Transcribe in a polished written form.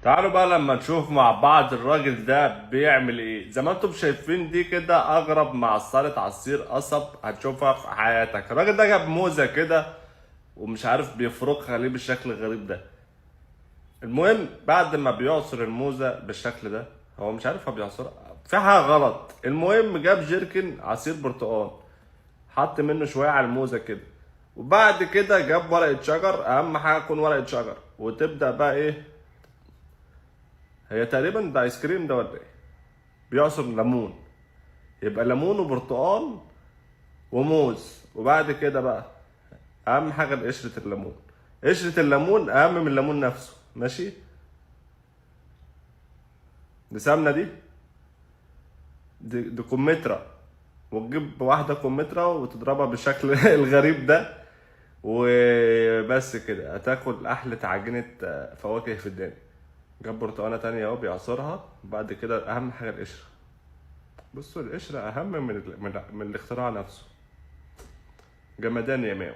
تعالوا بقى لما نشوف مع بعض الراجل ده بيعمل ايه. زي ما انتم شايفين دي كده اغرب معصرة عصير قصب هتشوفها في حياتك. الراجل ده جاب موزة كده ومش عارف بيفركها ليه بالشكل الغريب ده. المهم بعد ما بيعصر الموزة بالشكل ده، هو مش عارف هو بيعصرها في حاجة غلط. المهم جاب جيركن عصير برتقال، حط منه شوية على الموزة كده، وبعد كده جاب ورقة شجر. أهم حاجة تكون ورقة شجر، وتبدأ بقى إيه، هي تقريبا ده ايس كريم ده ولا ايه؟ بيعصر ليمون، يبقى ليمون وبرتقال وموز. وبعد كده بقى اهم حاجه قشره الليمون. قشره الليمون اهم من الليمون نفسه، ماشي؟ دي سمنه دي كمثرى. وتجيب واحده كمثرى وتضربها بالشكل الغريب ده، وبس كده هتاكل احلى عجينه فواكه في الدنيا. جاب برتقانه تانية اهو بيعصرها. بعد كده اهم حاجه القشره. بصوا القشرة أهم من الاختراع نفسه. جمدان يا ماو.